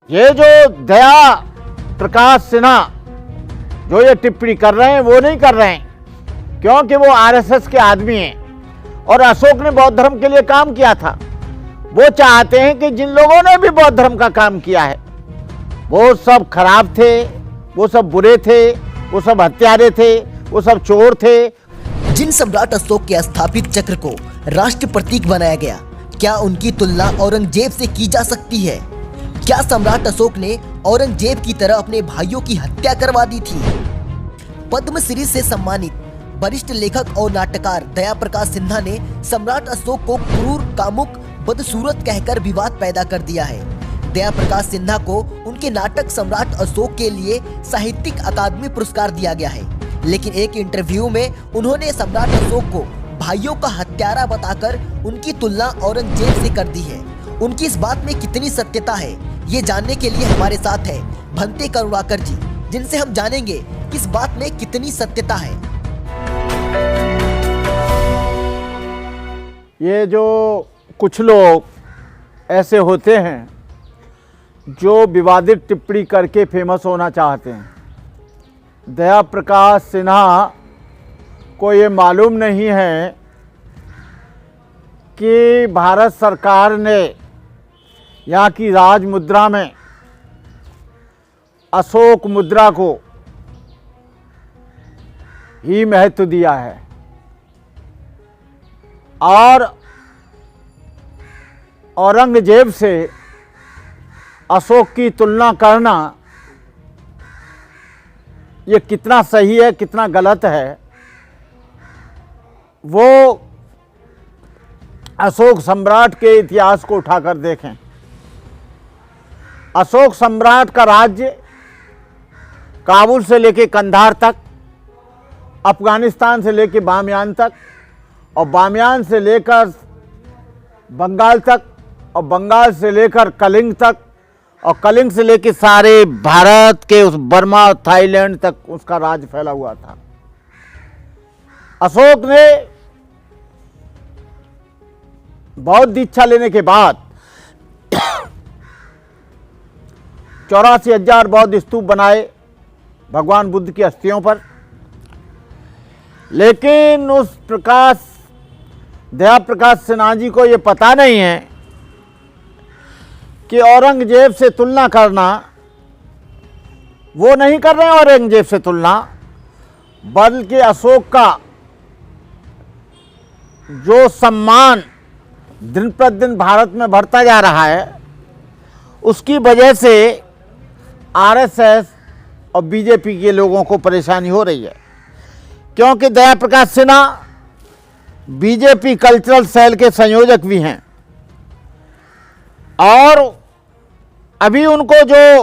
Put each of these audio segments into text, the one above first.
ये जो दया प्रकाश सिन्हा जो ये टिप्पणी कर रहे हैं वो नहीं कर रहे हैं क्योंकि वो आरएसएस के आदमी हैं और अशोक ने बौद्ध धर्म के लिए काम किया था। वो चाहते हैं कि जिन लोगों ने भी बौद्ध धर्म का काम किया है वो सब खराब थे, वो सब बुरे थे, वो सब हत्यारे थे, वो सब चोर थे। जिन सम्राट अशोक के स्थापित चक्र को राष्ट्र प्रतीक बनाया गया, क्या उनकी तुलना औरंगजेब से की जा सकती है? क्या सम्राट अशोक ने औरंगजेब की तरह अपने भाइयों की हत्या करवा दी थी? पद्मश्री से सम्मानित वरिष्ठ लेखक और नाटककार दया प्रकाश सिन्हा ने सम्राट अशोक को क्रूर, कामुक, बदसूरत कहकर विवाद पैदा कर दिया है। दया प्रकाश सिन्हा को उनके नाटक सम्राट अशोक के लिए साहित्यिक अकादमी पुरस्कार दिया गया है, लेकिन एक इंटरव्यू में उन्होंने सम्राट अशोक को भाइयों का हत्यारा बताकर उनकी तुलना औरंगजेब से कर दी है। उनकी इस बात में कितनी सत्यता है, ये जानने के लिए हमारे साथ है भंते करुणाकर जी, जिनसे हम जानेंगे कि इस बात में कितनी सत्यता है। ये जो कुछ लोग ऐसे होते हैं जो विवादित टिप्पणी करके फेमस होना चाहते हैं, दया प्रकाश सिन्हा को ये मालूम नहीं है कि भारत सरकार ने यहाँ की राज मुद्रा में अशोक मुद्रा को ही महत्व दिया है और औरंगजेब से अशोक की तुलना करना ये कितना सही है कितना गलत है वो अशोक सम्राट के इतिहास को उठाकर देखें। अशोक सम्राट का राज्य काबुल से लेकर कंधार तक, अफगानिस्तान से लेकर बामियान तक और बामियान से लेकर बंगाल तक और बंगाल से लेकर कलिंग तक और कलिंग से लेकर सारे भारत के उस बर्मा और थाईलैंड तक उसका राज फैला हुआ था। अशोक ने बौद्ध दीक्षा लेने के बाद 84,000 बौद्ध स्तूप बनाए भगवान बुद्ध की अस्थियों पर, लेकिन उस दया प्रकाश सिन्हा जी को ये पता नहीं है कि औरंगजेब से तुलना करना, वो नहीं कर रहे हैं औरंगजेब से तुलना, बल्कि अशोक का जो सम्मान दिन प्रतिदिन भारत में बढ़ता जा रहा है उसकी वजह से आरएसएस और बीजेपी के लोगों को परेशानी हो रही है, क्योंकि दया Prakash Sinha BJP cultural cell के संयोजक भी हैं और अभी उनको जो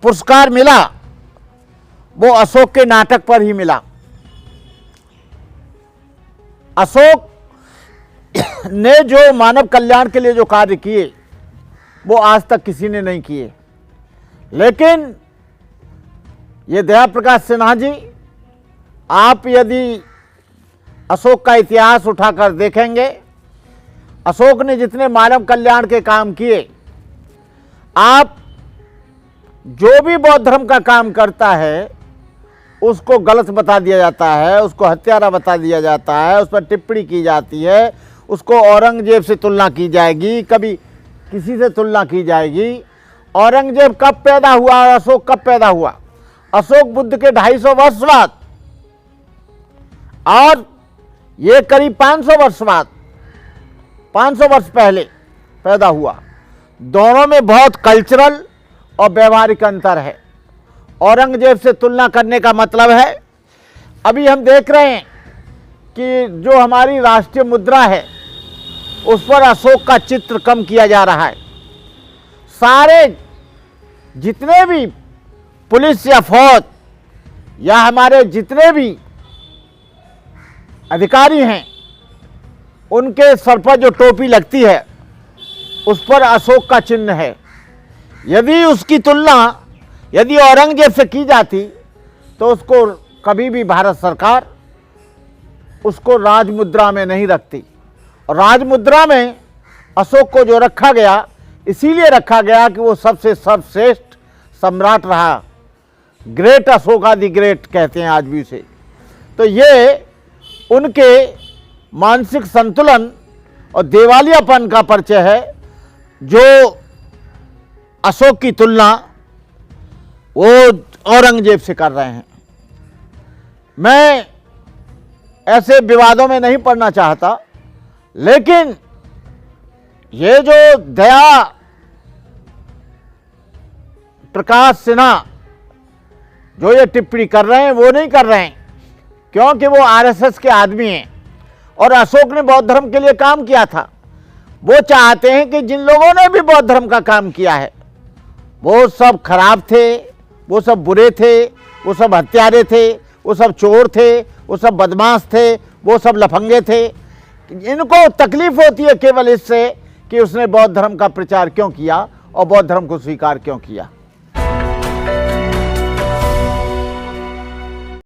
पुरस्कार मिला वो अशोक के नाटक पर ही मिला। अशोक ने जो मानव कल्याण के लिए जो कार्य किए वो आज तक किसी ने नहीं किए, लेकिन ये दया प्रकाश सिन्हा जी, आप यदि अशोक का इतिहास उठाकर देखेंगे, अशोक ने जितने मानव कल्याण के काम किए, आप जो भी बौद्ध धर्म का काम करता है उसको गलत बता दिया जाता है, उसको हत्यारा बता दिया जाता है, उस पर टिप्पणी की जाती है, उसको औरंगजेब से तुलना की जाएगी, कभी किसी से तुलना की जाएगी। औरंगजेब कब पैदा हुआ और अशोक कब पैदा हुआ? अशोक बुद्ध के 250 वर्ष बाद और ये करीब 500 वर्ष बाद, 500 वर्ष पहले पैदा हुआ। दोनों में बहुत कल्चरल और व्यवहारिक अंतर है। औरंगजेब से तुलना करने का मतलब है, अभी हम देख रहे हैं कि जो हमारी राष्ट्रीय मुद्रा है उस पर अशोक का चित्र कम किया जा रहा है। सारे जितने भी पुलिस या फौज या हमारे जितने भी अधिकारी हैं उनके सर पर जो टोपी लगती है उस पर अशोक का चिन्ह है। यदि उसकी तुलना यदि औरंगजेब से की जाती तो उसको कभी भी भारत सरकार उसको राजमुद्रा में नहीं रखती। और राजमुद्रा में अशोक को जो रखा गया इसीलिए रखा गया कि वो सबसे सर्वश्रेष्ठ सम्राट रहा। ग्रेट अशोक आदि ग्रेट कहते हैं आज भी उसे। तो ये उनके मानसिक संतुलन और देवालियापन का परिचय है, जो अशोक की तुलना वो औरंगजेब से कर रहे हैं। मैं ऐसे विवादों में नहीं पड़ना चाहता, लेकिन ये जो दया प्रकाश सिन्हा जो ये टिप्पणी कर रहे हैं वो नहीं कर रहे हैं, क्योंकि वो आरएसएस के आदमी हैं और अशोक ने बौद्ध धर्म के लिए काम किया था। वो चाहते हैं कि जिन लोगों ने भी बौद्ध धर्म का काम किया है वो सब खराब थे, वो सब बुरे थे, वो सब हत्यारे थे, वो सब चोर थे, वो सब बदमाश थे, वो सब लफंगे थे। इनको तकलीफ होती है केवल इससे कि उसने बौद्ध धर्म का प्रचार क्यों किया और बौद्ध धर्म को स्वीकार क्यों किया।